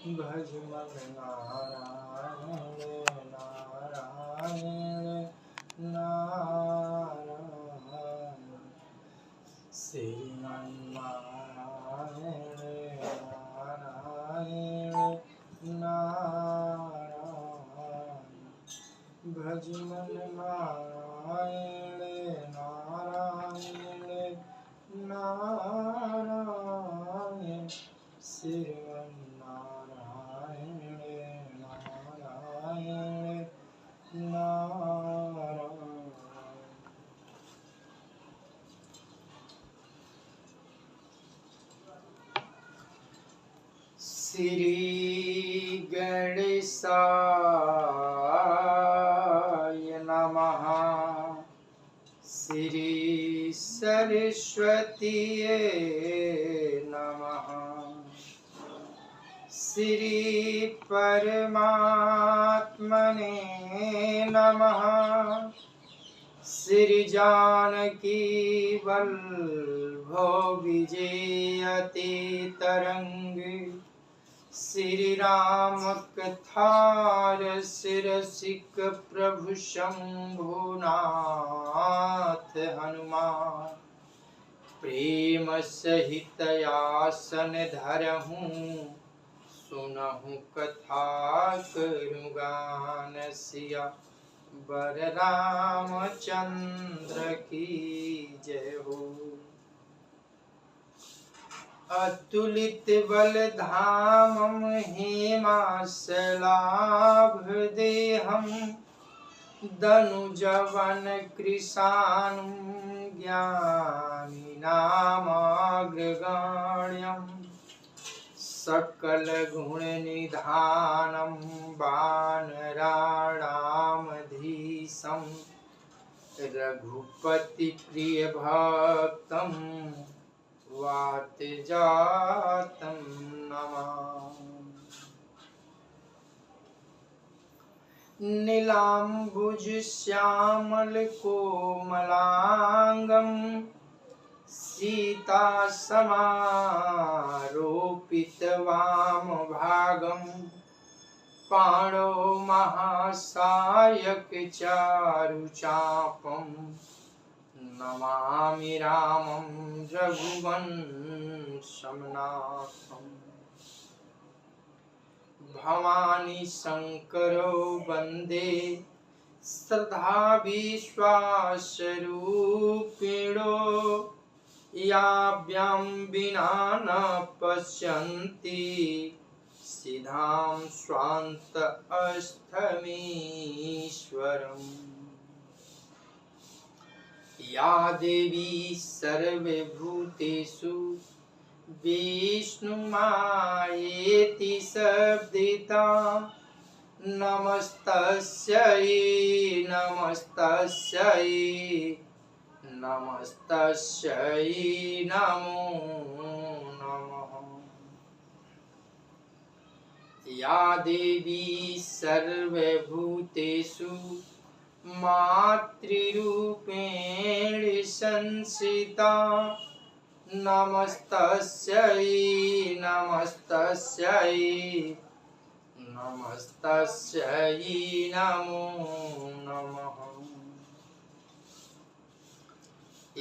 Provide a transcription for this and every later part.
भज मन नारायण नारायण नारायण श्रीमन्नारायण नारायण नारायण भज मन नारायण नारायण नारायण श्रीमन्नारायण नारायण नारायण। श्री गणेशाय नमः। श्री सरस्वतीये नमः। श्री परमात्मने नमः। श्री जानकी वल्लभो विजयते तरंग। श्री राम कथार शिरसिक प्रभु शंभुनाथ हनुमान। प्रेम सहित आसन धरहूँ सुनहु कथा करुँ गान। सिया बर रामचंद्र की जय हो। अतुलित बल धामम हेमासलाभ देहम। दनुजवन कृशानुं ज्ञानिनामाग्रगण्यं। सकल गुण निधानं वानराणामधीशं। रघुपति प्रिय भक्तं वातजातं नमामि। नीलाम्बुज श्यामल कोमलांगं। सीता समारोपित वामभागं। पाणौ महासायक चारुचापं। नमामि रामं रघुवंशं नाथम्। भवानी शंकरो वंदे श्रद्धा विश्वासरूपिणो। याभ्यां विना न पश्यन्ति सिद्धां स्वान्त अस्थमीश्वरम्। या देवी सर्वभूतेषु विष्णुमायेति शब्दिता। नमस्तस्यै नमस्तस्यै नमस्तस्यै नमो नमः। या देवी सर्वभूतेषु मातृरूपेण संस्थिता। नमस्तस्यै नमस्तस्यै नमस्तस्यै नमो नमः।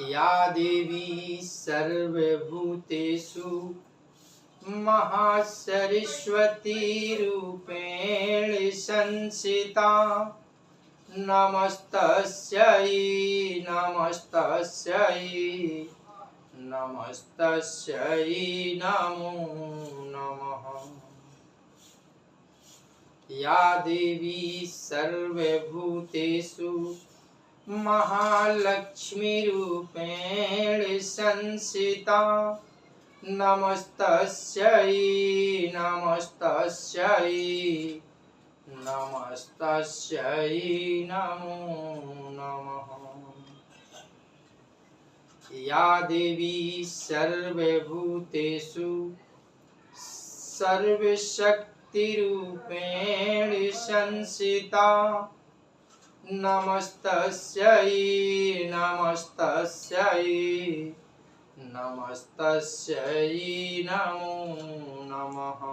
या देवी सर्वभूतेषु महासरस्वती रूपेण संस्थिता। नमस्तस्यै नमस्तस्यै नमस्तस्यै नमो नमः। या देवी सर्वभूतेषु महालक्ष्मी रूपेण संस्थिता। नमस्तस्यै नमस्तस्यै नमस्तस्यै नमो नमः। या देवी सर्वभूतेषु सर्वशक्तिरूपेण संस्थिता। नमस्तस्यै नमस्तस्यै नमस्तस्यै नमो नमः।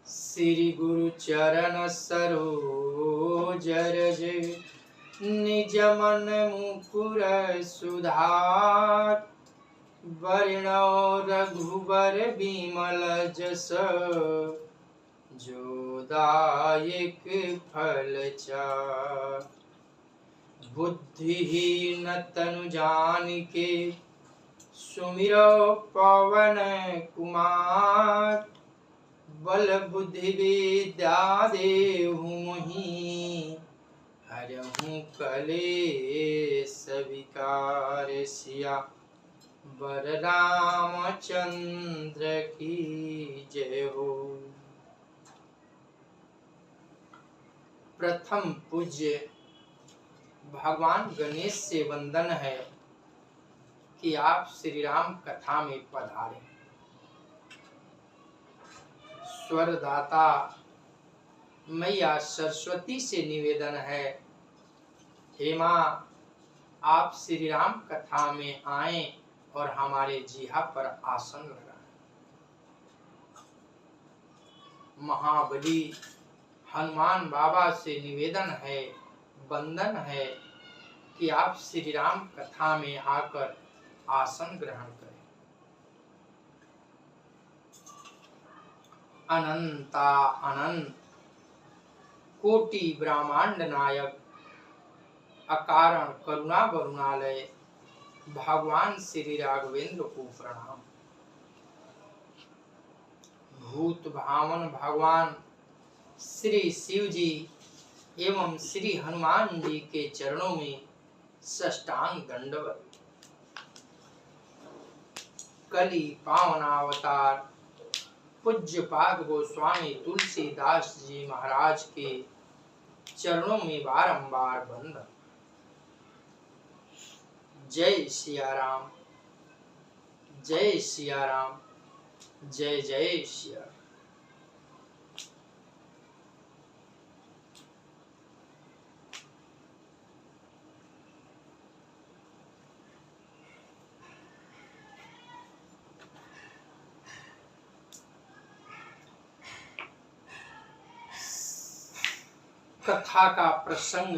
श्री गुरु चरण सरोज रज निज मन मुकुर सुधार वर्ण रघुबर बिमल जस जोदायक फल चार। बुद्धिहीन तनु जानिके सुमिरो पवन कुमार बल बुद्धि विद्या देहु मोहि हरहु कलेस विकार। सिया वर रामचंद्र की जय हो। प्रथम पूज्य भगवान गणेश से वंदन है कि आप श्री राम कथा में पधारे। स्वरदाता मैया सरस्वती से निवेदन है, हे माँ आप श्री राम कथा में आए और हमारे जिहा पर आसन लगाएं। महाबली हनुमान बाबा से निवेदन है, वंदन है कि आप श्री राम कथा में आकर आसन ग्रहण करें। अनंता अनंत कोटि ब्रह्मांड नायक अकारण करुणा वरुणालय भगवान श्री राघवेंद्र को प्रणाम। भूत भावन भगवान श्री शिव जी एवं श्री हनुमान जी के चरणों में साष्टांग दंडवत। कली पावनावतार पूज्यपाद गोस्वामी तुलसीदास जी महाराज के चरणों में बारंबार वंदन। जय सिया राम, जय सिया राम, जय जय सिया राम। कथा का प्रसंग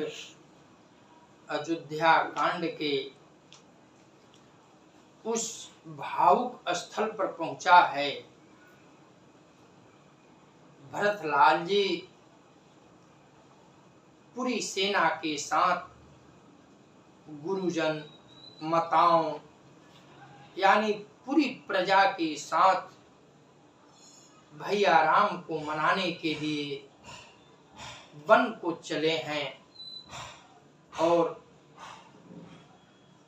अयोध्या कांड के उस भावुक स्थल पर पहुंचा है। भरतलाल जी पूरी सेना के साथ गुरुजन माताओं यानी पूरी प्रजा के साथ भैया राम को मनाने के लिए वन को चले हैं और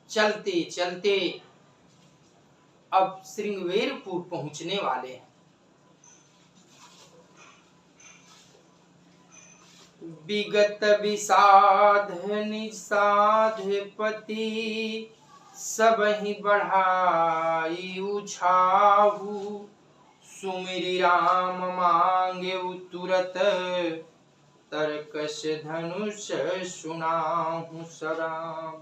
चलते चलते अब श्रृंगवेरपुर पहुंचने वाले हैं। विगत विषाद निषाधपति सबहि बढ़ाई उछाहु सुमिरि राम मांगे तुरत तरकस धनुष सुनाहु सदा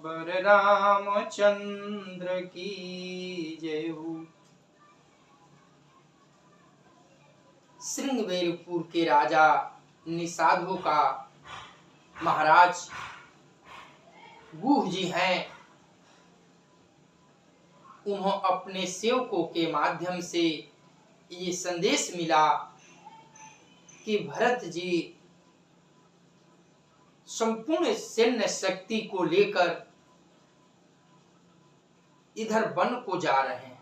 बर रामचंद्र की जय हो। श्रृंगवेरपुर के राजा निषादों का महाराज गुह जी हैं। उन्हों अपने सेवकों के माध्यम से ये संदेश मिला कि भरत जी संपूर्ण सैन्य शक्ति को लेकर इधर वन को जा रहे हैं।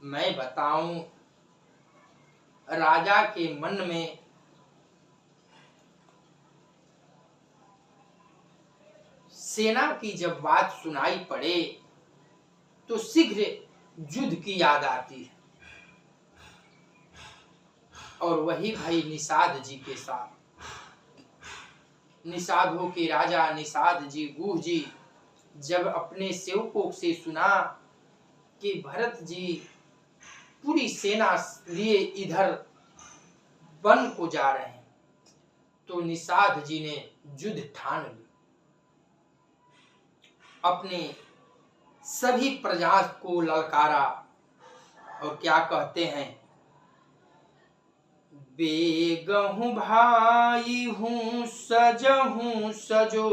मैं बताऊं, राजा के मन में सेना की जब बात सुनाई पड़े तो शीघ्र युद्ध की याद आती है। और वही भाई निषाद जी के साथ, निषादों के राजा निषाद जी गुह जी जब अपने सेवकों से सुना कि भरत जी पूरी सेना लिए इधर वन को जा रहे हैं तो निषाद जी ने युद्ध ठान ली। अपने सभी प्रजा को ललकारा और क्या कहते हैं, बेगहूँ भाई हूँ सजहूँ सजो,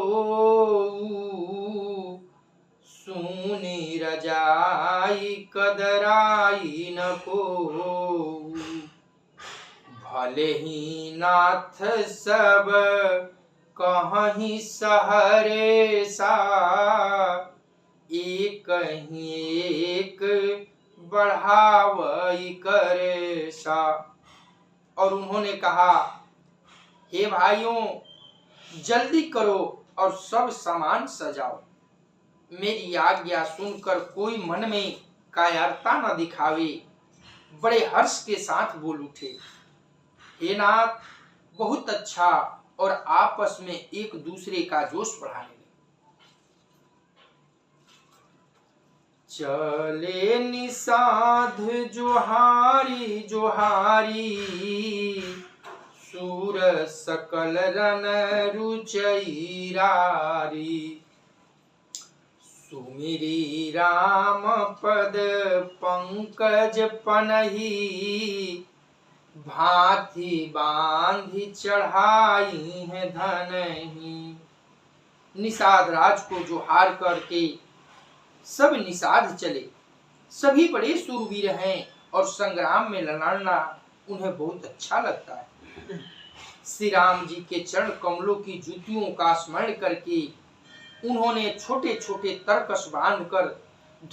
सुनी रजाई कदराई न को, भले ही नाथ सब कहीं सहरे सा, एक ही एक बढ़ावई करे सा। और उन्होंने कहा, हे भाइयों जल्दी करो और सब सामान सजाओ। मेरी आज्ञा सुनकर कोई मन में कायरता न दिखावे। बड़े हर्ष के साथ बोल उठे, हे नाथ बहुत अच्छा, और आपस में एक दूसरे का जोश बढ़ाने लगे। चले निषाद जोहारी जोहारी, सूर सकल रन रुचई रारी, सुमिरी राम पद पंकज पनही, भांति बांधी चढ़ाई है धनही। निषाद राज को जोहार करके सब निषाद चले। सभी बड़े शूरवीर हैं और संग्राम में लड़ना उन्हें बहुत अच्छा लगता है। श्री राम जी के चरण कमलों की जूतियों का स्मरण करके उन्होंने छोटे छोटे तरकस बांधकर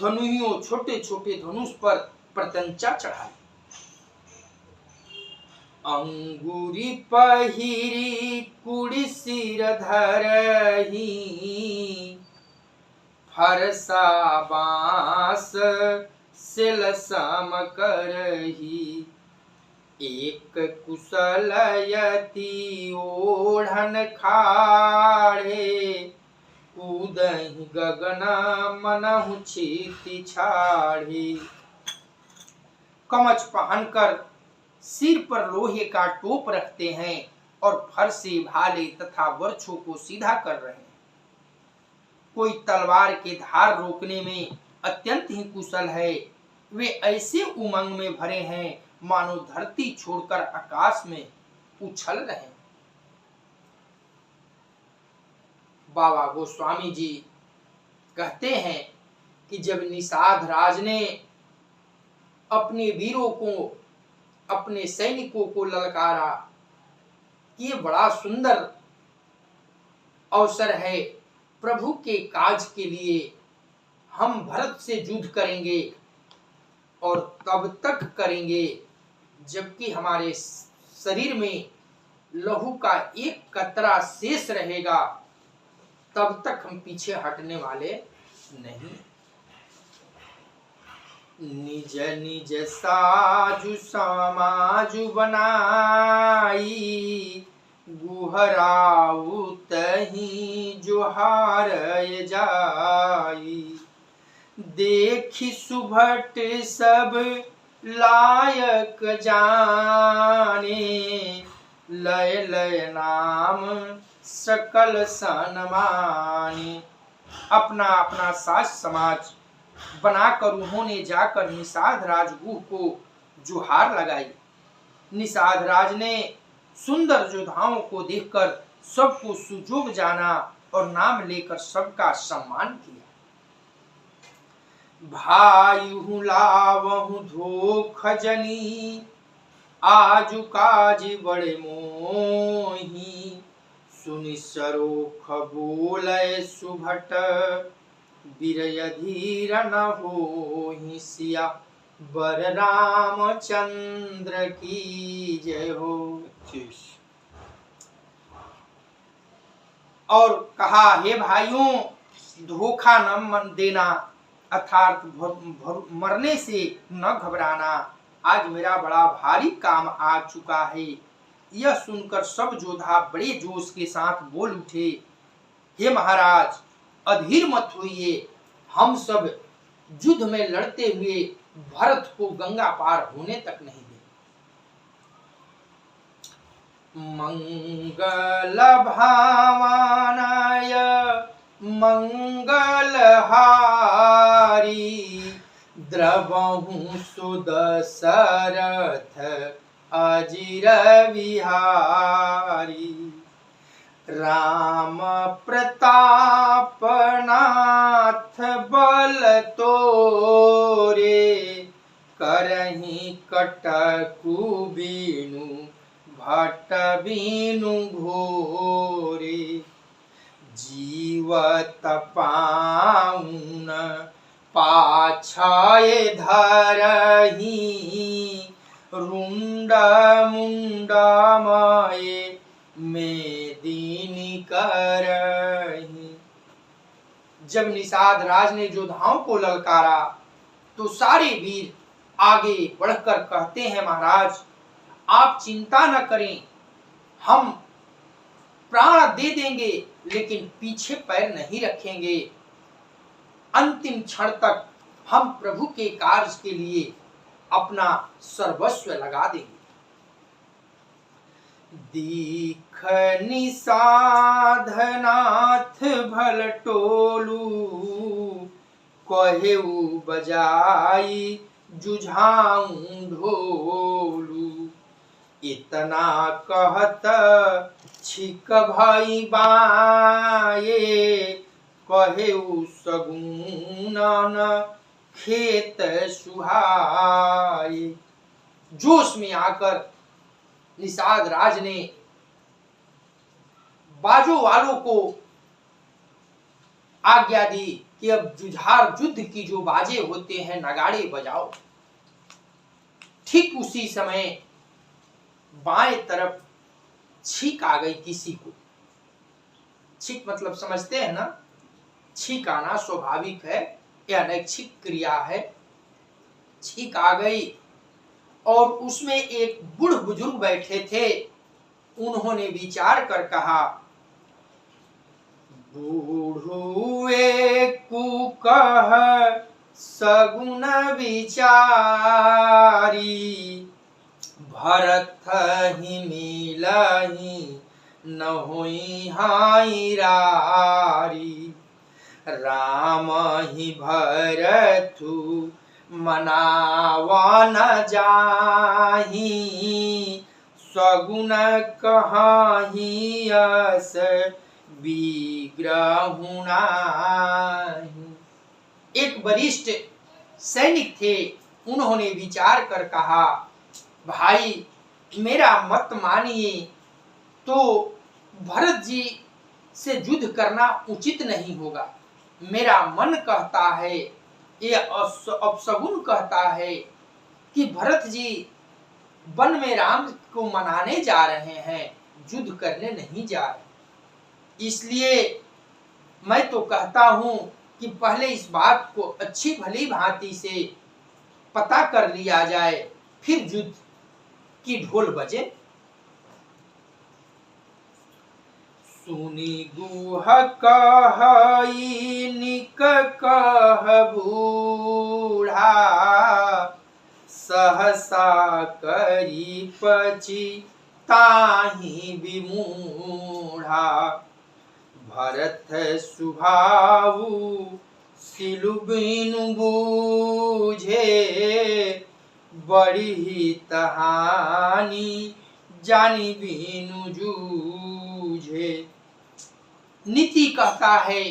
धनुहियों छोटे छोटे धनुष पर प्रत्यंचा चढ़ाई। अंगूरी पहिरी कुड़ी सिर धरही, फरसा बांस सिल सम करही, एक कुशल यति ओढ़न खाड़े, कूदहि गगन मनहु छीति छाड़े। कवच पहनकर सिर पर लोहे का टोप रखते हैं और फरसे भाले तथा वृक्षों को सीधा कर रहे हैं। कोई तलवार के धार रोकने में अत्यंत ही कुशल है। वे ऐसे उमंग में भरे हैं मानो धरती छोड़कर आकाश में उछल रहे हैं। बाबा गोस्वामी जी कहते हैं कि जब निषाद राज ने अपने वीरों को, अपने सैनिकों को ललकारा, ये बड़ा सुंदर अवसर है, प्रभु के काज के लिए हम भरत से युद्ध करेंगे और तब तक करेंगे जबकि हमारे शरीर में लहू का एक कतरा शेष रहेगा, तब तक हम पीछे हटने वाले नहीं। निज निज साजु समाजु बनाई, गुहराऊ तही जोहार जाई, देखी सुभट सब लायक जाने, लय लय नाम सकल सन्माने। अपना अपना साज समाज बनाकर उन्होंने जाकर निषाद राज गुह को जुहार लगाई। निषाद राज ने सुंदर योद्धाओं को देखकर सबको सुजोग जाना और नाम लेकर सबका सम्मान किया। भाई लावहु धोख जनी, आजु काज बड़े मोही, सुनि सरोख बोले सुभट, बिरय धीर न होहि सिया, बर रामचंद्र की जय हो। और कहा, हे भाइयों धोखा न देना अर्थात मरने से न घबराना, आज मेरा बड़ा भारी काम आ चुका है। यह सुनकर सब योद्धा बड़े जोश के साथ बोल उठे, हे महाराज अधीर मत होइए, हम सब युद्ध में लड़ते हुए भरत को गंगा पार होने तक नहीं देंगे। मंगल भावनाय मंगलहारी द्रवहु सुदशरथ अजिर विहारी राम प्रतापनाथ बल तोरे करहि कटकु बीनु भट्ट बीनु घोरे जीवत पाउन पाछय धरहि रुंड मुंडमय मेदिनी करहि। जब निषाद राज ने योद्धाओं को ललकारा तो सारे वीर आगे बढ़कर कहते हैं, महाराज आप चिंता न करें, हम प्राण दे देंगे लेकिन पीछे पैर नहीं रखेंगे। अंतिम क्षण तक हम प्रभु के कार्य के लिए अपना सर्वस्व लगा देंगे। दीख निषाधनाथ भल टोलू कहेऊ बजाई जुझाऊं ढोलू इतना कहत छिक भई बाये कहेऊ सगुन खेत सुहाए। जोश में आकर निषाद राज ने बाजों वालों को आज्ञा दी कि अब जुझार युद्ध की जो बाजे होते हैं नगाड़े बजाओ। ठीक उसी समय बाएं तरफ छींक आ गई किसी को। छींक मतलब समझते हैं ना, छींक आना स्वाभाविक है, यह अनैच्छिक क्रिया है। छींक आ गई और उसमें एक बूढ़ बुजुर्ग बैठे थे। उन्होंने विचार कर कहा, बूढ़ुए कु कह सगुन विचारी भरत ही मिलही न होई हाइरारी राम ही भरतु मनावन जाही सगुन कहाही यस विग्रहु नाही। एक वरिष्ठ सैनिक थे, उन्होंने विचार कर कहा, भाई मेरा मत मानिए तो भरत जी से युद्ध करना उचित नहीं होगा। मेरा मन कहता है, ये अपशगुन कहता है कि भरत जी वन में राम को मनाने जा रहे हैं, युद्ध करने नहीं जा रहे। इसलिए मैं तो कहता हूं कि पहले इस बात को अच्छी भली भांति से पता कर लिया जाए, फिर युद्ध की ढोल बजे। सुनी गुह कहई निक कह बूढ़ा सहसा करी पची ताही विमूढ़ा भरत सुभाऊ सिलु बिनु बूझे बड़ी ही तहानी जानी बिनु जूझे। नीति कहता है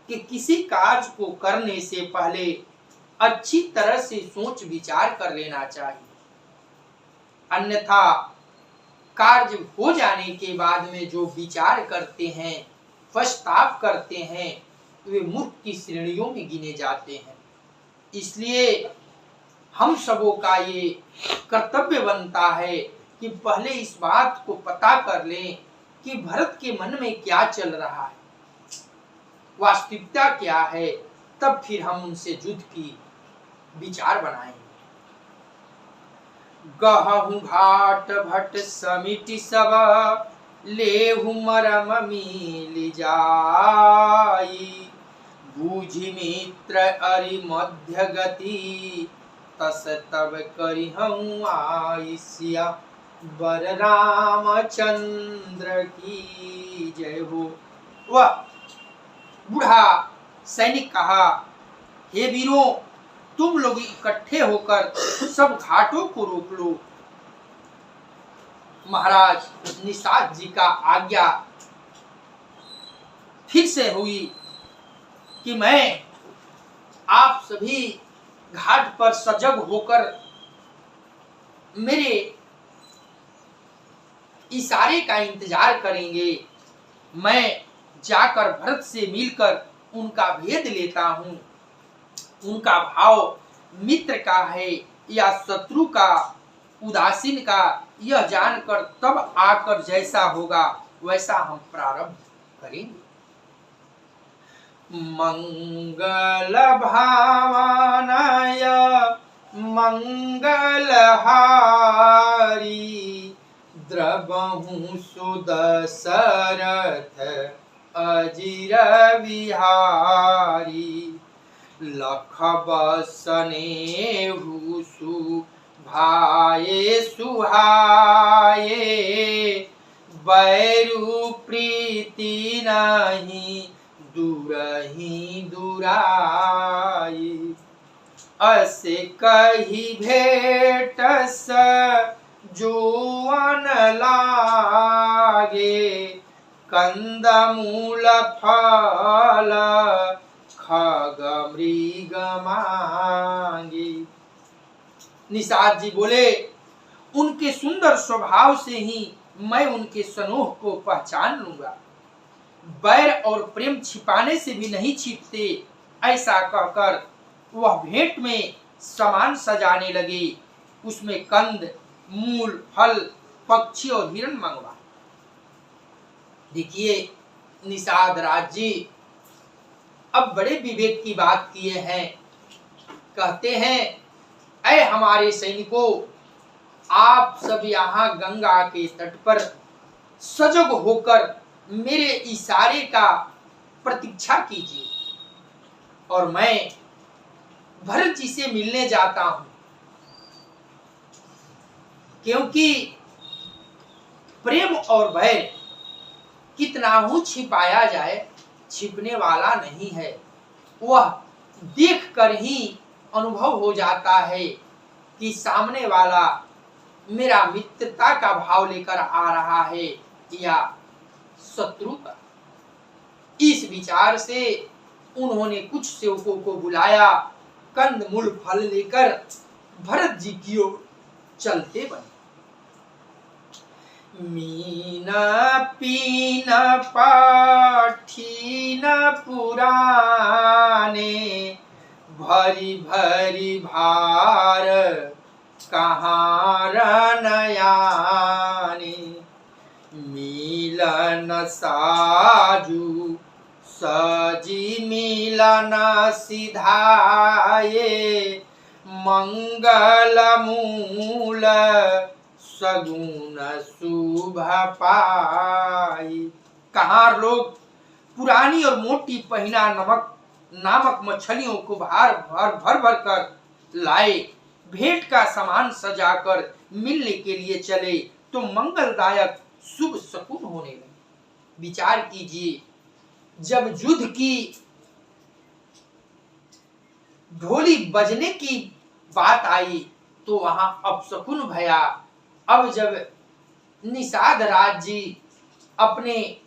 कि किसी कार्य को करने से पहले अच्छी तरह से सोच विचार कर लेना चाहिए, अन्यथा कार्य हो जाने के बाद में जो विचार करते हैं, पश्चाताप करते हैं, वे मूर्ख की श्रेणियों में गिने जाते हैं। इसलिए हम सबों का ये कर्तव्य बनता है कि पहले इस बात को पता कर लें कि भरत के मन में क्या चल रहा है, वास्तविकता क्या है, तब फिर हम उनसे युद्ध की विचार बनाएंगे। गहु घाट भट समिति सब लेहु मरम मिल जाई बूझी मित्र अरि मध्य गति तस तब करिहु आईसिया। बर रामचंद्र की जय हो। वह बूढ़ा सैनिक कहा, हे वीरों, तुम लोग इकट्ठे होकर सब घाटों को रोक लो। महाराज निषाद जी का आज्ञा फिर से हुई कि मैं आप सभी घाट पर सजग होकर मेरे इशारे का इंतजार करेंगे। मैं जाकर भरत से मिलकर उनका भेद लेता हूँ। उनका भाव मित्र का है या शत्रु का, उदासीन का, यह जानकर तब आकर जैसा होगा वैसा हम प्रारंभ करेंगे। मंगल भावनाय मंगलहारी द्रवहु सुदशरथ अजिर विहारी लख बसने हुसु भाये सुहाये बैरु प्रीति नहीं दूरही दूराई असे कही भेट स जोवन लागे कंद मूल फल खग मृग मांगे। निषाद जी बोले, उनके सुंदर स्वभाव से ही मैं उनके स्नेह को पहचान लूंगा। बैर और प्रेम छिपाने से भी नहीं छिपते। ऐसा कहकर वह भेंट में सामान सजाने लगे। उसमें कंद, मूल, फल, पक्षी और हिरण मंगवा। देखिए निषाद राज जी अब बड़े विवेक की बात किए हैं। कहते हैं, ऐ हमारे सैनिकों, आप सब यहाँ गंगा के तट पर सजग होकर मेरे इशारे का प्रतीक्षा कीजिए और मैं भरत जी से मिलने जाता हूं। क्योंकि प्रेम और भय कितना ही छिपाया जाए, छिपने वाला नहीं है। वह देखकर ही अनुभव हो जाता है कि सामने वाला मेरा मित्रता का भाव लेकर आ रहा है या शत्रु का। इस विचार से उन्होंने कुछ सेवकों को बुलाया। कंद मूल फल लेकर भरत जी की ओर चलते बने। मीन पीन पाठीन पुराने भरी भरी भार कहाँ रनयाने मिलन साजू सजी मिलन सिधाये मंगल मूल सगुन शुभ पाई। कहार लोग पुरानी और मोटी पहिना नामक मछलियों को भर भर कर लाए। भेंट का सामान सजाकर मिलने के लिए चले तो मंगलदायक शुभ शकुन होने लगे। विचार कीजिए, जब युद्ध की ढोली बजने की बात आई तो वहां अपशकुन भया। अब जब निषाद राज जी अपने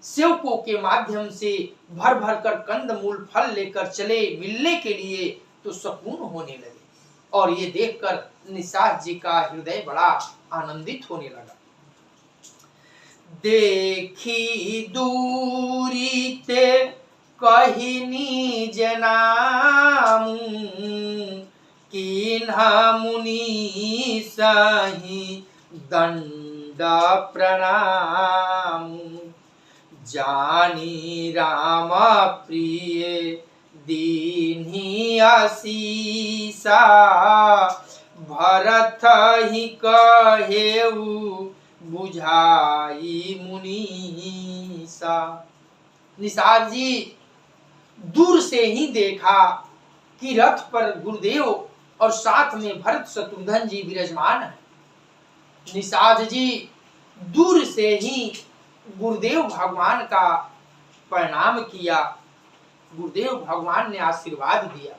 सेवकों के माध्यम से भर भर कर कंद मूल फल लेकर चले मिलने के लिए तो शकुन होने लगे। और ये देखकर निषाद जी का हृदय बड़ा आनंदित होने लगा। देखी दूरी ते कहिनी जनामू किन्हा मुनि सही दंड प्रणाम जानी राम प्रिय दीन्ही आशीषा भरत ही कहेऊ बुझाई मुनीसा। निषाद जी दूर से ही देखा कि रथ पर गुरुदेव और साथ में भरत शत्रुघ्न जी विराजमान है। निषाद जी दूर से ही गुरुदेव भगवान का प्रणाम किया। गुरुदेव भगवान ने आशीर्वाद दिया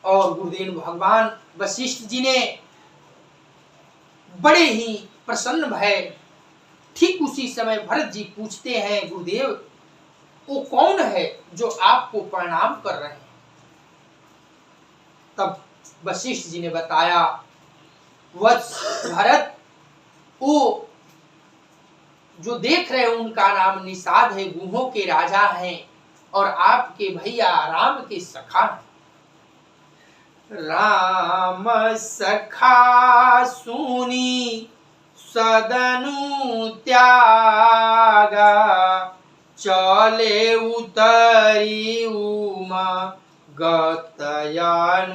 और गुरुदेव भगवान वशिष्ठ जी ने बड़े ही प्रसन्न भय। ठीक उसी समय भरत जी पूछते हैं, गुरुदेव वो कौन है जो आपको प्रणाम कर रहे हैं? तब वशिष्ठ जी ने बताया, वत्स भरत, वो जो देख रहे हैं उनका नाम निषाद है, गुहों के राजा हैं और आपके भैया राम के सखा हैं। राम सखा सुनी सदनु त्यागा, चले उतरी उमा गतयानुरागा,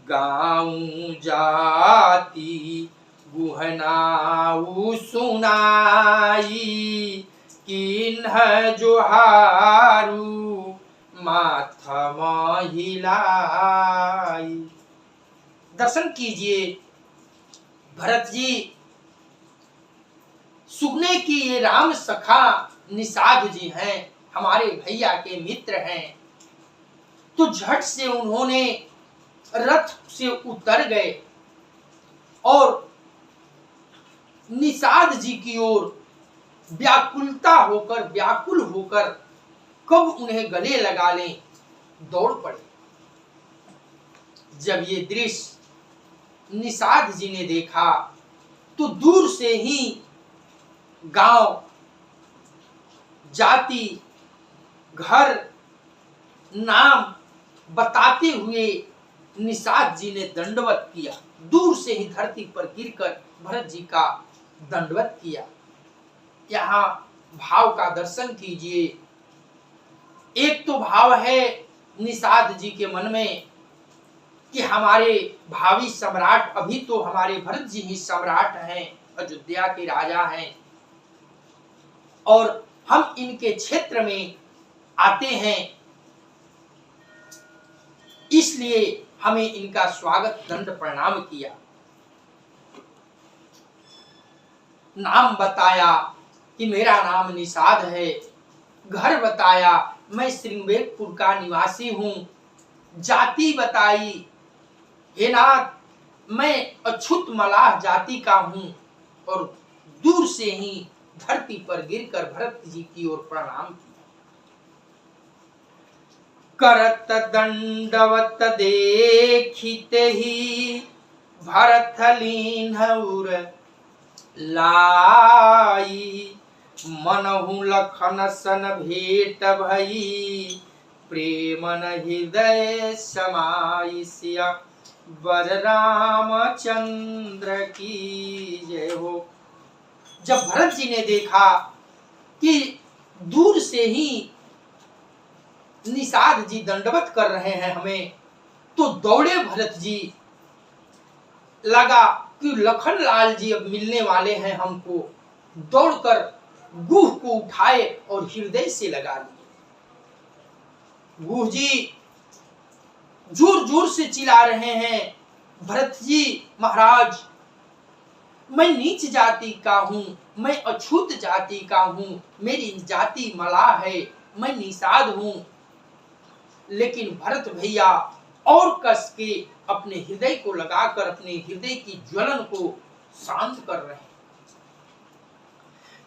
गाऊं जाति गुहनाऊ सुनाई, किन्ह जोहारू माथा महिलाई। दर्शन कीजिए भरत जी, सुगने की ये राम सखा निषाद जी हैं, हमारे भैया के मित्र हैं। तो झट से उन्होंने रथ से उतर गए और निषाद जी की ओर व्याकुल होकर कब उन्हें गले लगा लें दौड़ पड़े। जब ये दृश्य निषाद जी ने देखा तो दूर से ही गांव, जाति, घर, नाम बताते हुए निषाद जी ने दंडवत किया। दूर से ही धरती पर गिरकर भरत जी का दंडवत किया। यहाँ भाव का दर्शन कीजिए। एक तो भाव है निषाद जी के मन में कि हमारे भावी सम्राट, अभी तो हमारे भरत जी ही सम्राट हैं, अयोध्या के राजा हैं और हम इनके क्षेत्र में आते हैं, इसलिए हमें इनका स्वागत दंड प्रणाम किया। नाम बताया कि मेरा नाम निषाद है, घर बताया मैं श्रृंगवेरपुर का निवासी हूँ, जाति बताई, हे नाथ मैं अछूत मलाह जाति का हूँ, और दूर से ही धरती पर गिरकर भरत जी की ओर प्रणाम किया। करत दंडवत देखिते ही भरत लीन उर लाई, मनहु लखन सन भेट भई, प्रेमन हृदय समाइसिया, बर रामचंद्र की जय हो। जब भरत जी ने देखा कि दूर से ही निषाद जी दंडवत कर रहे हैं हमें, तो दौड़े भरत जी। लगा कि लखन लाल जी अब मिलने वाले हैं हमको। दौड़कर गुह को उठाए और हृदय से लगा लिए। गुह जी जोर जोर से चिल्ला रहे हैं, भरत जी महाराज मैं नीच जाति का हूँ, मैं अछूत जाति का हूँ, मेरी जाति मलाह है, मैं निषाद हूँ। लेकिन भरत भैया और कस के अपने हृदय को लगाकर अपने हृदय की ज्वलन को शांत कर रहे हैं।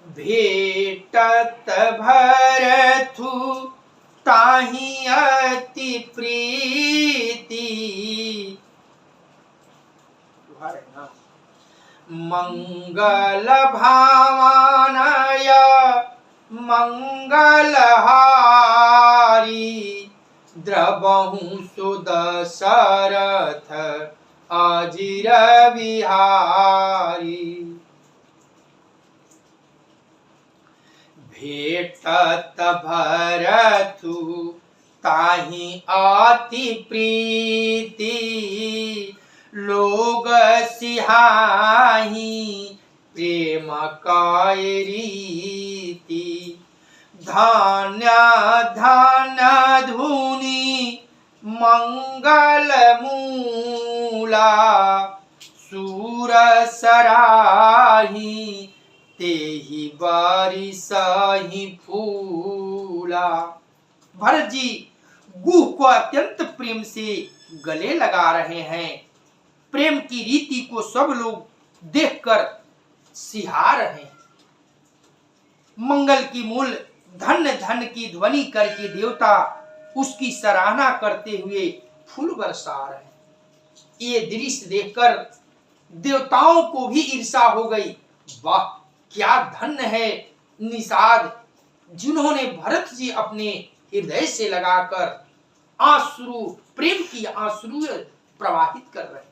भेटत भरथु ताहि अति प्रीति, मंगल भावनय मंगलहारी, द्रवहु सुदशरथ अजिर बिहारी। भेटत भरथु ताहि अति प्रीति, लोग सिहाहि प्रेम कै रीति। धन्य धन्य धुनि मंगल मूला सूर सराही तेहि बारिशहि फूला। भरत जी गुह को अत्यंत प्रेम से गले लगा रहे हैं। प्रेम की रीति को सब लोग देखकर सिहा रहे हैं। मंगल की मूल धन्य धन की ध्वनि करके देवता उसकी सराहना करते हुए फूल बरसा रहे हैं। ये दृश्य देखकर देवताओं को भी ईर्षा हो गई। वाह, क्या धन्य है निषाद, जिन्होंने भरत जी अपने हृदय से लगाकर आंसू, प्रेम की आंसू प्रवाहित कर रहे हैं।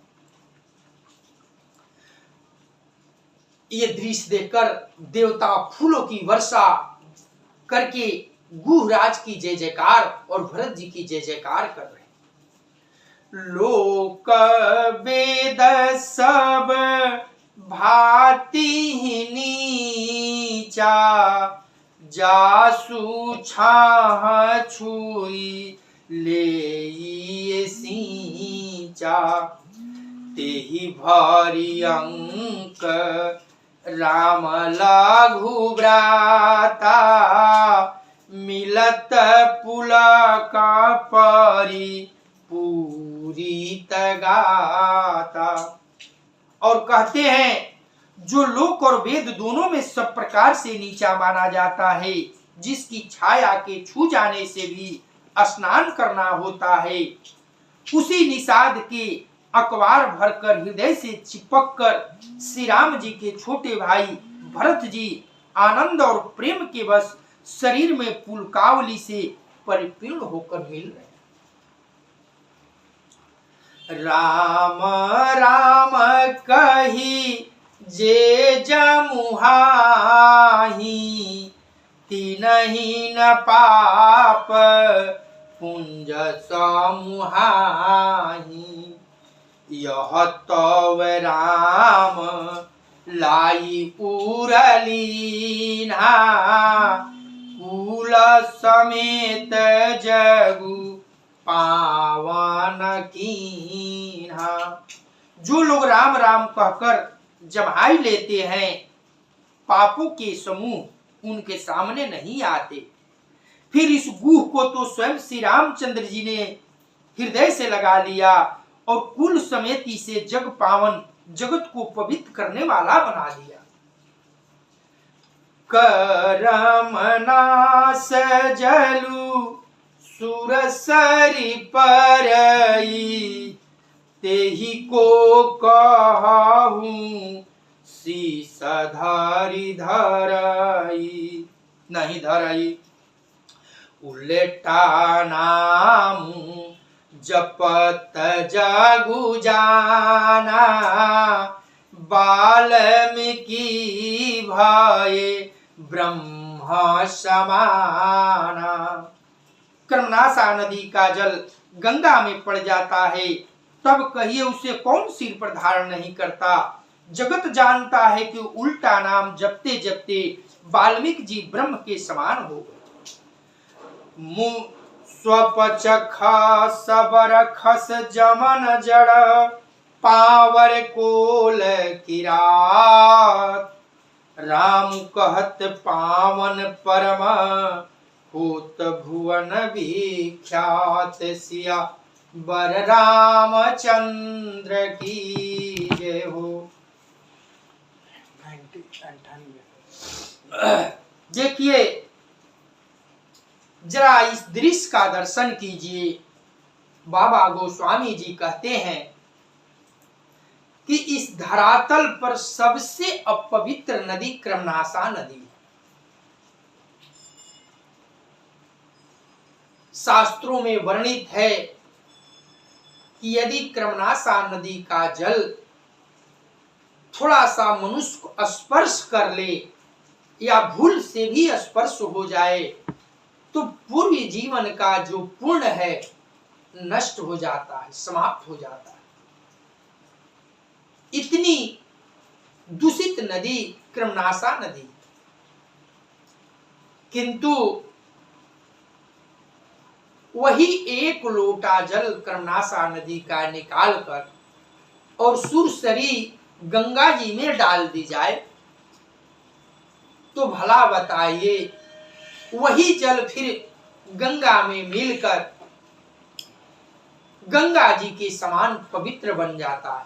ये दृश्य देखकर देवता फूलों की वर्षा करके गुहराज की जय जयकार और भरत जी की जय जयकार कर रहे हैं। लोक वेद सब भांति ही नीचा, जासु छाह छुई ले सींचा। तेहि भारी अंक राम लाघु भ्राता, मिलत पुलका परी पूरी तगाता। और कहते हैं जो लोक और वेद दोनों में सब प्रकार से नीचा माना जाता है, जिसकी छाया के छू जाने से भी स्नान करना होता है, उसी निषाद के अखबार भरकर हृदय से चिपक कर श्री राम जी के छोटे भाई भरत जी आनंद और प्रेम के बस शरीर में पुलकावली से परिपूर्ण होकर मिल रहे हैं। राम राम कही जे जमुहाही, तिनहि न पाप पुंज समुहाही। यह तव राम लाई उरलीना, कुल समेत जगु पावन कीन्हा। जो लोग राम राम कहकर जमाई लेते हैं, पापों के समूह उनके सामने नहीं आते। फिर इस गुह को तो स्वयं श्री रामचंद्र जी ने हृदय से लगा लिया और कुल समेत इसे जग पावन, जगत को पवित्र करने वाला बना दिया। करम नास जलु सुरसरी परई, तेहि को कहूँ शीस धरि धरई। नहीं धरई उल्टा नाम जपत जगु जाना, वाल्मीकि भये ब्रह्म समाना। कर्मनाशा नदी का जल गंगा में पड़ जाता है, तब कहिए उसे कौन सिर पर धारण नहीं करता। जगत जानता है कि उल्टा नाम जपते जपते वाल्मीकि जी ब्रह्म के समान हो गए। स्वपचखा सबर खस जमन जड़, पावर कोल किरात। राम कहत पावन परम, होत भुवन विख्यात। सिया बर रामचंद्र की जय हो। देखिए जरा इस दृश्य का दर्शन कीजिए। बाबा गोस्वामी जी कहते हैं कि इस धरातल पर सबसे अपवित्र नदी कर्मनाशा नदी है। शास्त्रों में वर्णित है कि यदि कर्मनाशा नदी का जल थोड़ा सा मनुष्य को स्पर्श कर ले या भूल से भी स्पर्श हो जाए तो पूर्व जीवन का जो पुण्य है नष्ट हो जाता है, समाप्त हो जाता है। इतनी दूषित नदी कर्मनाशा नदी। किंतु वही एक लोटा जल कर्मनाशा नदी का निकालकर और सुरसरी गंगा जी में डाल दी जाए तो भला बताइए वही जल फिर गंगा में मिलकर गंगा जी के समान पवित्र बन जाता है,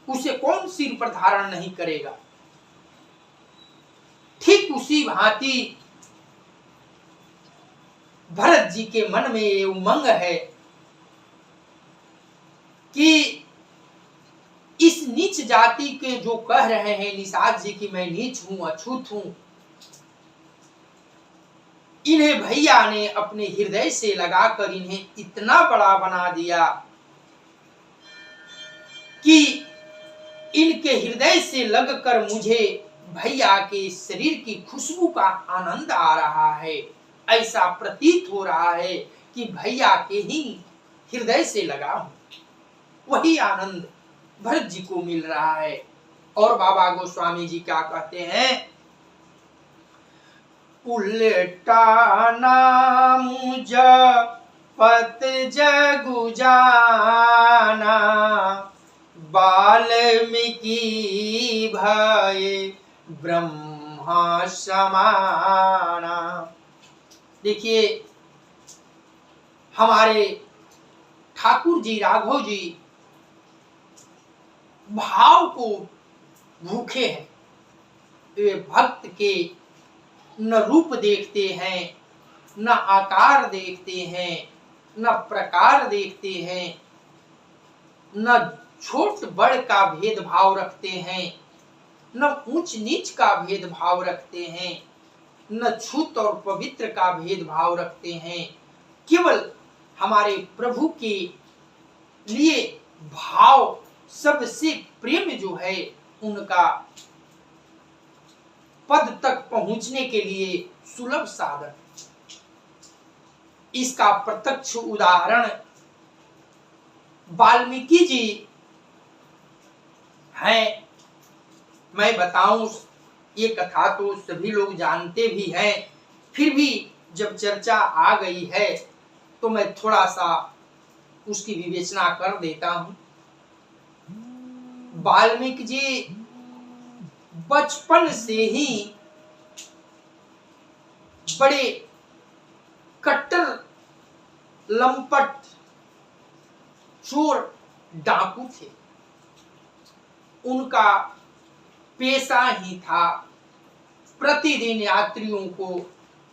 उसे कौन सिर पर धारण नहीं करेगा। ठीक उसी भांति भरत जी के मन में ये उमंग है कि इस नीच जाति के जो कह रहे हैं निषाद जी की मैं नीच हूं, अछूत हूं, इन्हें भैया ने अपने हृदय से लगाकर इन्हें इतना बड़ा बना दिया कि इनके हृदय से लगकर मुझे भैया के शरीर की खुशबू का आनंद आ रहा है। ऐसा प्रतीत हो रहा है कि भैया के ही हृदय से लगा हूं। वही आनंद भरत जी को मिल रहा है। और बाबा गोस्वामी जी क्या कहते हैं, उल्टा नाम जपत जगु जाना, वाल्मीकि भय ब्रह्मा समाना। देखिए हमारे ठाकुर जी राघव जी भाव को भूखे हैं। वे भक्त के न रूप देखते हैं, न आकार देखते हैं, न प्रकार देखते हैं, न छोट बड़ का भेदभाव रखते हैं, न ऊंच नीच का भेदभाव रखते हैं, न छूत और पवित्र का भेदभाव रखते हैं। केवल हमारे प्रभु के लिए भाव सबसे प्रेम जो है उनका पद तक पहुंचने के लिए सुलभ साधन। इसका प्रत्यक्ष उदाहरण वाल्मीकि जी हैं। मैं बताऊं ये कथा तो सभी लोग जानते भी हैं, फिर भी जब चर्चा आ गई है तो मैं थोड़ा सा उसकी विवेचना कर देता हूं। वाल्मीकि जी बचपन से ही बड़े कट्टर लंपट चोर डाकू थे। उनका पेशा ही था प्रतिदिन यात्रियों को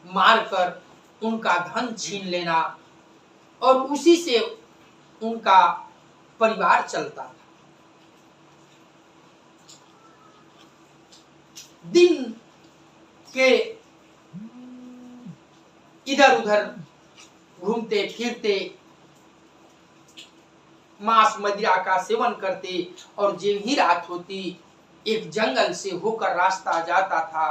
मारकर उनका धन छीन लेना और उसी से उनका परिवार चलता था। दिन के इधर उधर घूमते फिरते मांस मदिरा का सेवन करते और जब ही रात होती एक जंगल से होकर रास्ता जाता था,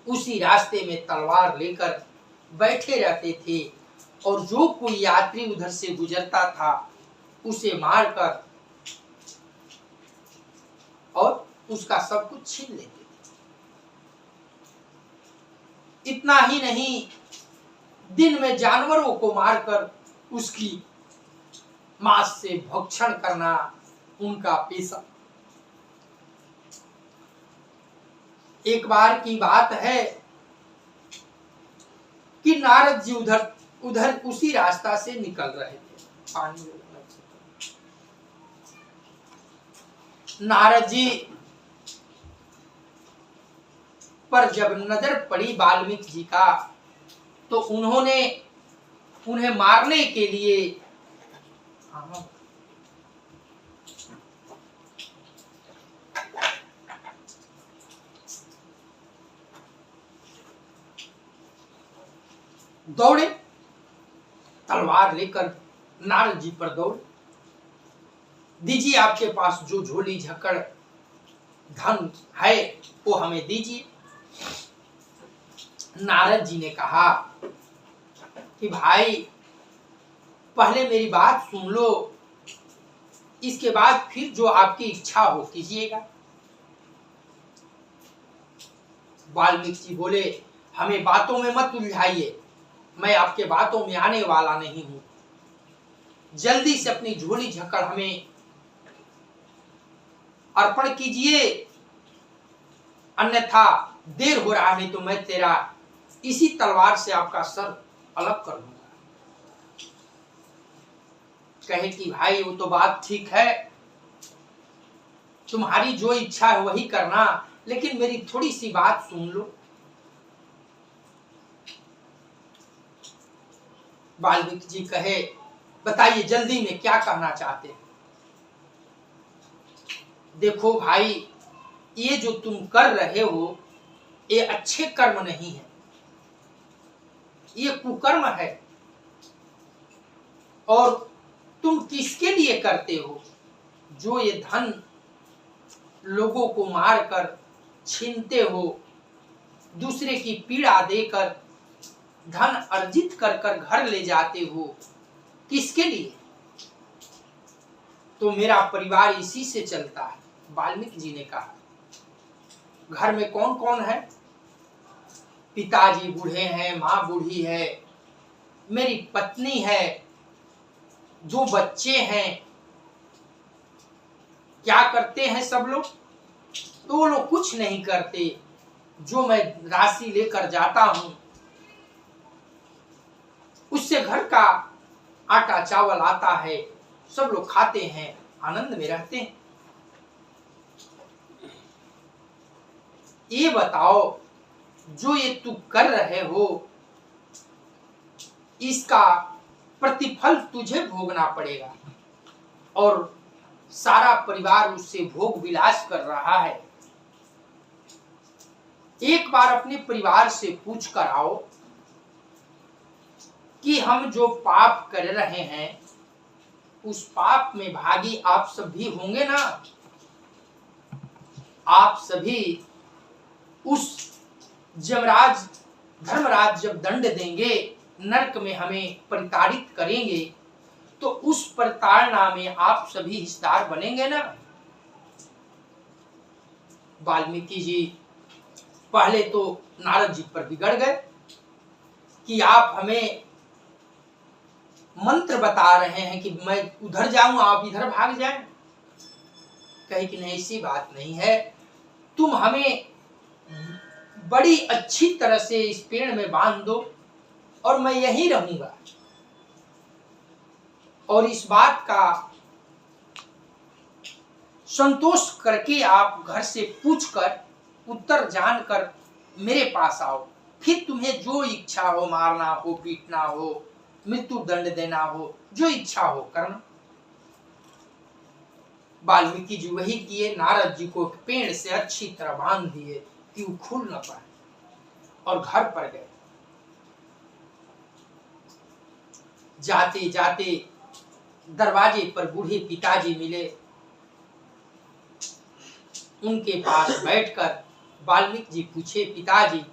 उसी रास्ते में तलवार लेकर बैठे रहते थे और जो कोई यात्री उधर से गुजरता था उसे मारकर और उसका सब कुछ छीन लेते थे। इतना ही नहीं, दिन में जानवरों को मारकर उसकी मांस से भक्षण करना उनका पेशा। एक बार की बात है कि नारद जी उधर उसी रास्ता से निकल रहे थे। पानी नारद जी पर जब नजर पड़ी वाल्मीकि जी का तो उन्होंने उन्हें मारने के लिए दौड़े, तलवार लेकर नारद जी पर दौड़े। दीजिए आपके पास जो झोली झक्कड़ धन है वो हमें दीजिए। नारद जी ने कहा कि भाई पहले मेरी बात सुन लो, इसके बाद फिर जो आपकी इच्छा हो कीजिएगा। वाल्मीकि जी बोले हमें बातों में मत उलझाइए, मैं आपके बातों में आने वाला नहीं हूं। जल्दी से अपनी झोली झक्कड़ हमें अर्पण कीजिए, अन्यथा देर हो रहा, नहीं तो मैं तेरा इसी तलवार से आपका सर अलग कर दूंगा। कहे कि भाई वो तो बात ठीक है, तुम्हारी जो इच्छा है वही करना, लेकिन मेरी थोड़ी सी बात सुन लो। वाल्मीकि जी कहे, बताइए जल्दी में क्या कहना चाहते हैं। देखो भाई, ये जो तुम कर रहे हो ये अच्छे कर्म नहीं है, ये कुकर्म है। और तुम किसके लिए करते हो? जो ये धन लोगों को मारकर छीनते हो, दूसरे की पीड़ा देकर धन अर्जित कर कर घर ले जाते हो, किसके लिए? तो मेरा परिवार इसी से चलता है। वाल्मीकि जी ने कहा, घर में कौन कौन है? पिताजी बूढ़े हैं, माँ बूढ़ी है, मेरी पत्नी है, 2 बच्चे हैं। क्या करते हैं सब लोग? तो वो लोग कुछ नहीं करते। जो मैं राशि लेकर जाता हूं उससे घर का आटा चावल आता है, सब लोग खाते हैं, आनंद में रहते हैं। ये बताओ, जो ये तू कर रहे हो इसका प्रतिफल तुझे भोगना पड़ेगा, और सारा परिवार उससे भोग विलास कर रहा है। एक बार अपने परिवार से पूछ कर आओ कि हम जो पाप कर रहे हैं उस पाप में भागी आप सभी होंगे ना? आप सभी उस यमराज धर्मराज जब दंड देंगे, नरक में हमें प्रताड़ित करेंगे, तो उस प्रताड़ना में आप सभी हिस्सेदार बनेंगे ना? वाल्मीकि जी पहले तो नारद जी पर बिगड़ गए कि आप हमें मंत्र बता रहे हैं कि मैं उधर जाऊं, आप इधर भाग जाएं। कहे कि नहीं, ऐसी बात नहीं है, तुम हमें बड़ी अच्छी तरह से इस पेड़ में बांध दो और मैं यहीं रहूंगा। और इस बात का संतोष करके आप घर से पूछकर उत्तर जानकर मेरे पास आओ, फिर तुम्हें जो इच्छा हो, मारना हो, पीटना हो, मृत्यु दंड देना हो, जो इच्छा हो करना। वाल्मीकि जी वही किए, नारद जी को पेड़ से अच्छी तरह बांध दिए कि वो खुल न पाए, और घर पर गए। जाते जाते दरवाजे पर बूढ़े पिताजी मिले। उनके पास बैठकर वाल्मीकि जी पूछे, पिताजी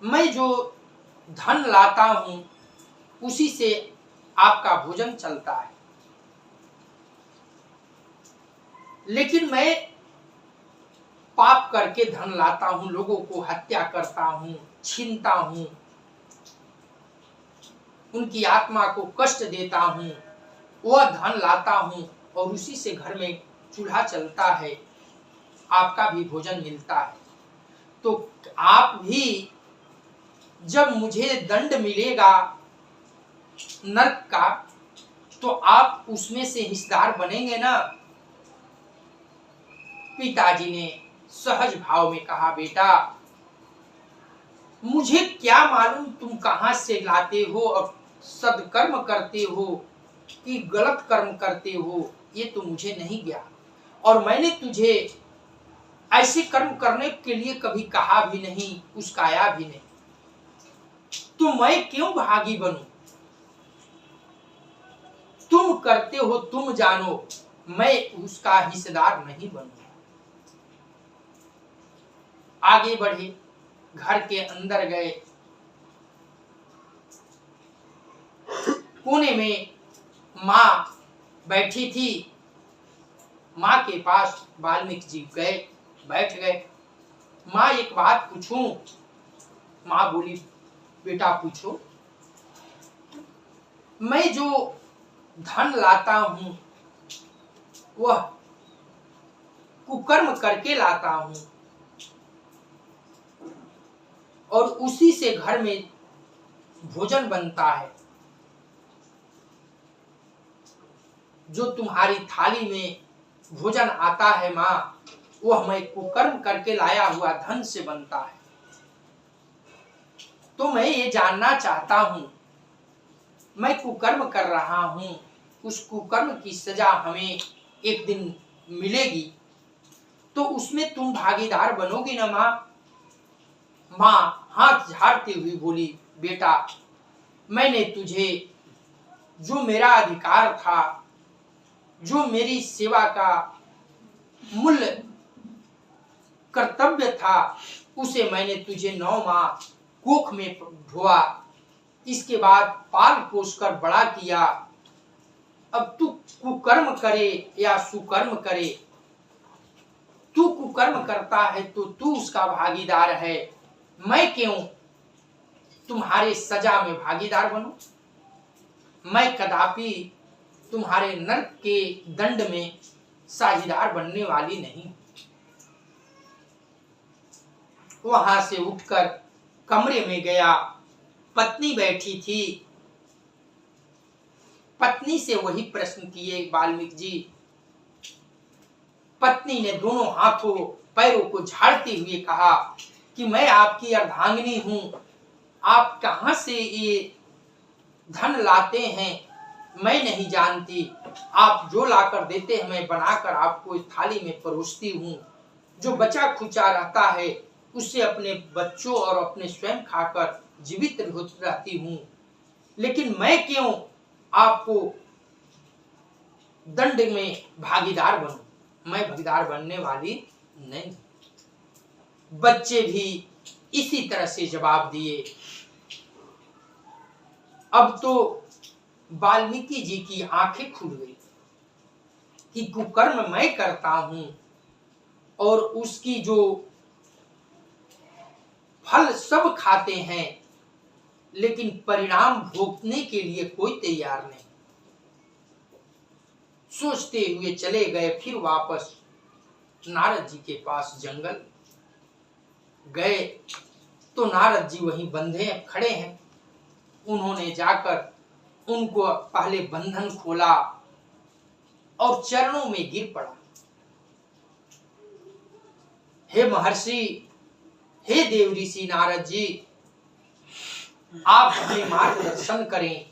मैं जो धन लाता हूं उसी से आपका भोजन चलता है, लेकिन मैं पाप करके धन लाता हूं, लोगों को हत्या करता हूं, छीनता हूं, उनकी आत्मा को कष्ट देता हूं, वह धन लाता हूं और उसी से घर में चूल्हा चलता है, आपका भी भोजन मिलता है। तो आप भी जब मुझे दंड मिलेगा नरक का, तो आप उसमें से हिस्सेदार बनेंगे ना? पिताजी ने सहज भाव में कहा, बेटा मुझे क्या मालूम तुम कहां से लाते हो और सदकर्म करते हो कि गलत कर्म करते हो, ये तो मुझे नहीं ज्ञान। और मैंने तुझे ऐसे कर्म करने के लिए कभी कहा भी नहीं, उस्काया भी नहीं, तो मैं क्यों भागी बनूं? तुम करते हो तुम जानो, मैं उसका हिस्सेदार नहीं बनूंगा। आगे बढ़े, घर के अंदर गए, कोने में माँ बैठी थी, माँ के पास वाल्मीकि जी गए, बैठ गए। माँ एक बात पूछूं? माँ बोली, बेटा पूछो। मैं जो धन लाता हूं वह कुकर्म करके लाता हूं और उसी से घर में भोजन बनता है। जो तुम्हारी थाली में भोजन आता है मां, वह मैं कुकर्म करके लाया हुआ धन से बनता है। तो मैं ये जानना चाहता हूं, मैं कुकर्म कर रहा हूं, उस कुकर्म की सजा हमें एक दिन मिलेगी, तो उसमें तुम भागीदार बनोगी ना मां? मां हाथ झाड़ती हुई बोली, बेटा मैंने तुझे जो मेरा अधिकार था, जो मेरी सेवा का मूल कर्तव्य था, उसे मैंने तुझे 9 माह कोख में ढोआ, इसके बाद पाल पोस कर बड़ा किया। अब तू कुकर्म करे या सुकर्म करे, तू कुकर्म करता है तो तू उसका भागीदार है। मैं क्यों तुम्हारे सजा में भागीदार बनूं? मैं कदापि तुम्हारे नरक के दंड में साझेदार बनने वाली नहीं। वहां से उठकर कमरे में गया। पत्नी बैठी थी। पत्नी से वही प्रश्न किए वाल्मीकि जी। पत्नी ने दोनों हाथों पैरों को झाड़ते हुए कहा कि मैं आपकी अर्धांगिनी हूं, आप कहां से ये धन लाते हैं मैं नहीं जानती। आप जो लाकर देते हैं मैं बनाकर आपको इस थाली में परोसती हूं। जो बचा खुचा रहता है उससे अपने बच्चों और अपने स्वयं खाकर जीवित रहती हूं। लेकिन मैं क्यों आपको दंड में भागीदार बनूं? मैं भागीदार बनने वाली नहीं। बच्चे भी इसी तरह से जवाब दिए। अब तो वाल्मीकि जी की आंखें खुल गई कि कुकर्म मैं करता हूं और उसकी जो फल सब खाते हैं, लेकिन परिणाम भोगने के लिए कोई तैयार नहीं। सोचते हुए चले गए। फिर वापस नारद जी के पास जंगल गए तो नारद जी वहीं बंधे खड़े हैं। उन्होंने जाकर उनको पहले बंधन खोला और चरणों में गिर पड़ा। हे महर्षि, हे देव ऋषि नारद जी, आप हमें मार्गदर्शन करें।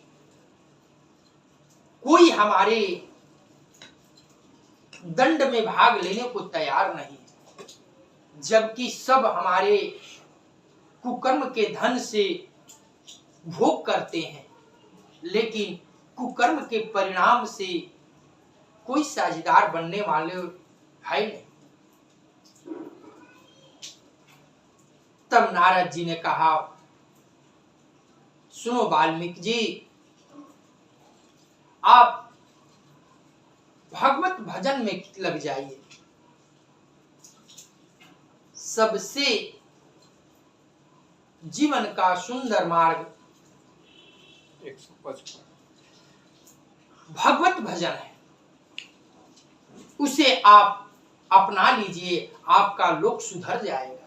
कोई हमारे दंड में भाग लेने को तैयार नहीं, जबकि सब हमारे कुकर्म के धन से भोग करते हैं, लेकिन कुकर्म के परिणाम से कोई साझेदार बनने वाले है नहीं। तब नारद जी ने कहा, सुनो वाल्मीकि जी, आप भगवत भजन में लग जाइए। सबसे जीवन का सुंदर मार्ग 155 भगवत भजन है। उसे आप अपना लीजिए, आपका लोक सुधर जाएगा।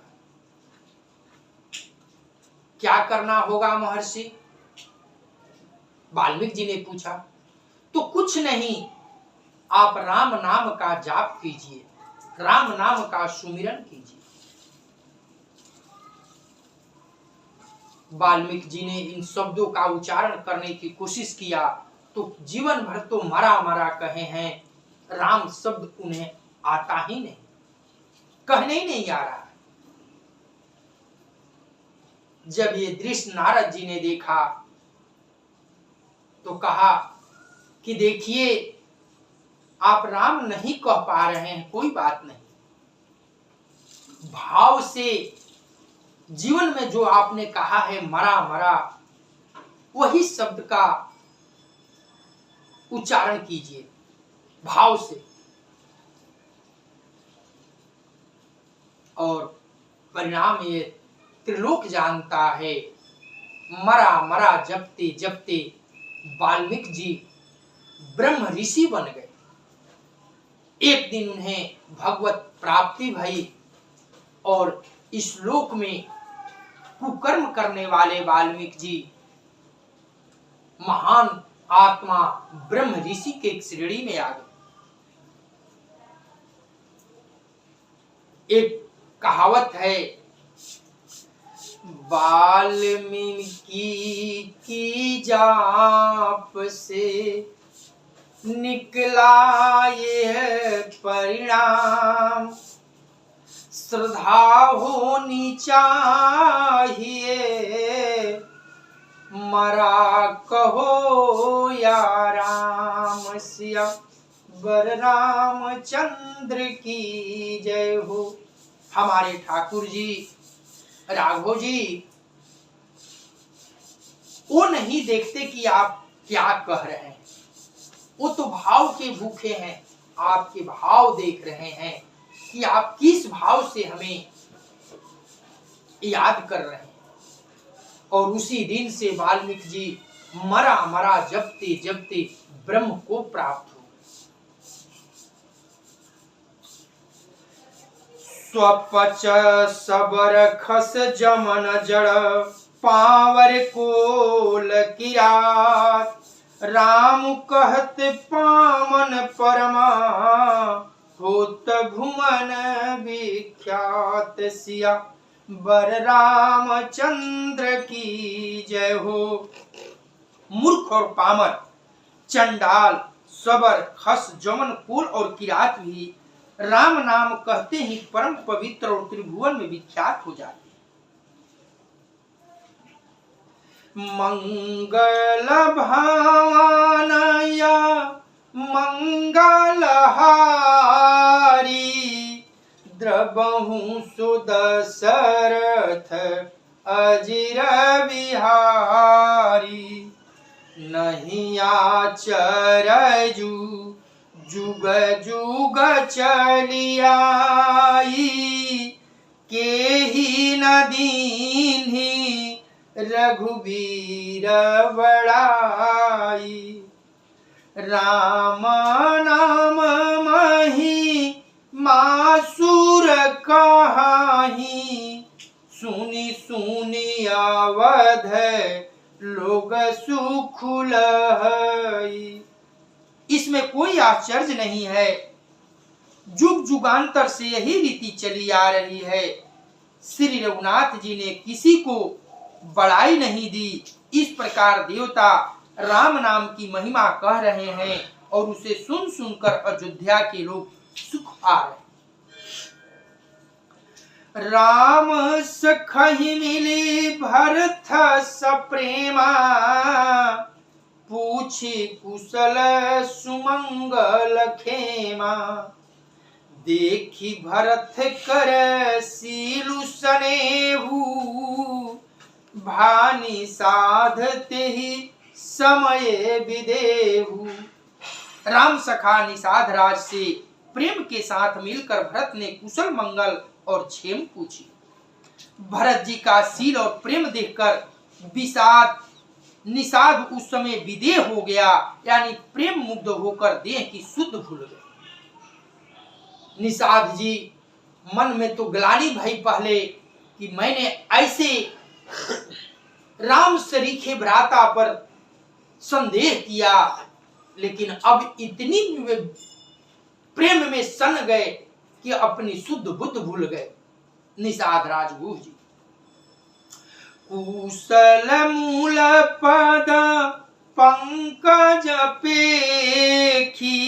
क्या करना होगा महर्षि? वाल्मीकि जी ने पूछा। तो कुछ नहीं, आप राम नाम का जाप कीजिए, राम नाम का सुमिरन कीजिए। वाल्मीकि जी ने इन शब्दों का उच्चारण करने की कोशिश किया तो जीवन भर तो मरा मरा कहे हैं, राम शब्द उन्हें आता ही नहीं, कहने ही नहीं आ रहा। जब ये दृश्य नारद जी ने देखा तो कहा कि देखिए, आप राम नहीं कह पा रहे हैं, कोई बात नहीं। भाव से जीवन में जो आपने कहा है मरा मरा, वही शब्द का उच्चारण कीजिए भाव से। और परिणाम ये त्रिलोक जानता है मरा मरा जपते जपते वाल्मीकि जी ब्रह्म ऋषि बन गए। एक दिन उन्हें भगवत प्राप्ति भई और इस लोक में कुकर्म करने वाले वाल्मीकि जी महान आत्मा ब्रह्म ऋषि के श्रेणी में आ गए। एक कहावत है, वाल्मीकि की जाप से निकला ये परिणाम, श्रद्धा होनी चाहिए, मरा कहो या राम सिया बर रामचंद्र की जय हो। हमारे ठाकुर जी राघव जी वो नहीं देखते कि आप क्या कह रहे हैं, वो तो भाव के भूखे हैं, आपके भाव देख रहे हैं कि आप किस भाव से हमें याद कर रहे हैं। और उसी दिन से वाल्मीकि जी मरा मरा जपते जपते ब्रह्म को प्राप्त हो। स्वपच सबर खस जमन जड़ पावर कोल किरात, राम कहत पावन परमा होत भुवन विख्यात, सिया बर रामचंद्र की जय हो। मूर्ख और पामर, चंडाल, सबर, खस, जमन, कुल और किरात भी राम नाम कहते ही परम पवित्र और त्रिभुवन में विख्यात हो जाते। मंगल भावनया मंगलहारी, द्रबहु सुदशरथ अजिर बिहारी, नहीं आचरजु जुग जुग चलियाई, के ही न दीन्ही रघुबीर बड़ाई, राम नाम मही मासुर कहाही, सुनी सुनी अवध लोग सुख लहई। इसमें कोई आश्चर्य नहीं है, जुग जुगांतर से यही रीति चली आ रही है। श्री रघुनाथ जी ने किसी को बड़ाई नहीं दी। इस प्रकार देवता राम नाम की महिमा कह रहे हैं और उसे सुन सुनकर अयोध्या के लोग सुख पा रहे। राम सखहि मिली भरत सप्रेमा, पूछी कुशल सुमंगल खेमा, देखी भरत कर सीलु सनेहु, भानी साधते ही समय विदेहु। राम सखा निषाद राज से प्रेम के साथ मिलकर भरत ने कुशल मंगल और क्षेम पूछी। भरत जी का सील और प्रेम देखकर निषाद उस समय विदेह हो गया, यानी प्रेम मुग्ध होकर देह की शुद्ध भूल गए। निषाद जी मन में तो ग्लानि भई पहले कि मैंने ऐसे राम सरीखे भ्राता पर संदेह किया, लेकिन अब इतनी प्रेम में सन गए कि अपनी शुद्ध बुद्ध भूल गए। निषाद राजगुरु जी कुशल मूल पद पंकज पेखी,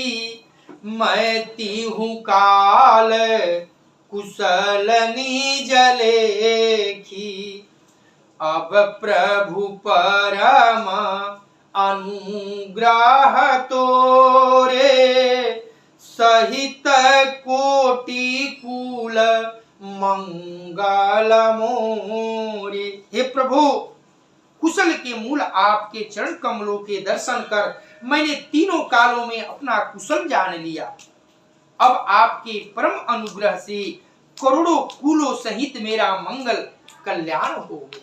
मैं तिहु काल कुशल निज लेखी, अब प्रभु परम अनुग्रह तोरे, सहित कोटि कुल मंगल मोरे। हे प्रभु, कुशल के मूल आपके चरण कमलों के दर्शन कर मैंने तीनों कालों में अपना कुशल जान लिया। अब आपके परम अनुग्रह से करोड़ों कुलों सहित मेरा मंगल कल्याण हो गया।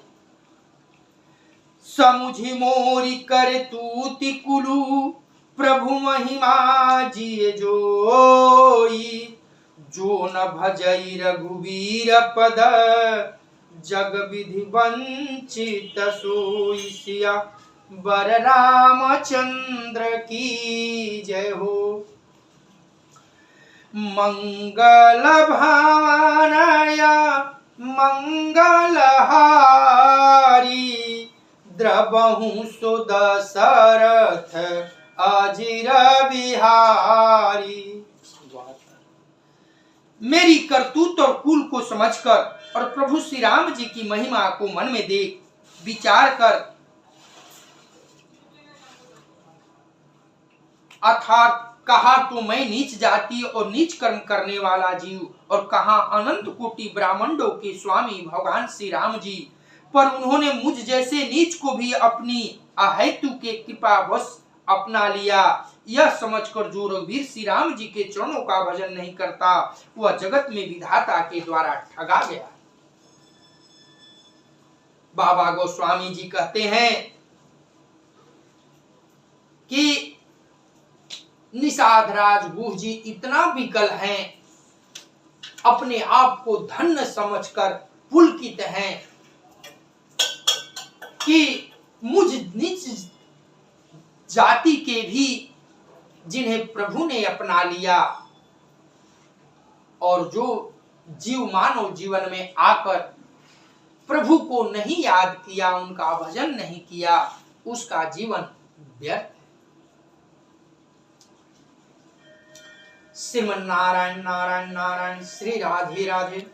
समुझि मोरी कर तूति कुलु प्रभु महिमा जिय जोई। जो न भजई रघुवीर पद जग विधि वंचित सोई। सिया बर रामचंद्र की जय हो। मंगल भावनया मंगल हारी द्रबहु सुद दशरथ अजिर बिहारी। मेरी करतूत और कुल को समझकर और प्रभु श्री राम जी की महिमा को मन में देख विचार कर, अर्थात कहा तो मैं नीच जाति और नीच कर्म करने वाला जीव, और कहा अनंत कोटि ब्राह्मणों के स्वामी भगवान श्री राम जी, पर उन्होंने मुझ जैसे नीच को भी अपनी अहेतु के कृपावश अपना लिया। यह समझकर जो रघुवीर श्री राम जी के चरणों का भजन नहीं करता वह जगत में विधाता के द्वारा ठगा गया। बाबा गोस्वामी जी कहते हैं कि निषादराज गुह जी इतना विकल हैं, अपने आप को धन्य समझकर पुलकित हैं कि मुझ नीच जाति के भी जिन्हें प्रभु ने अपना लिया, और जो जीव मानव जीवन में आकर प्रभु को नहीं याद किया, उनका भजन नहीं किया, उसका जीवन व्यर्थ। श्रीमन नारायण नारायण नारायण। श्री राधे राधे।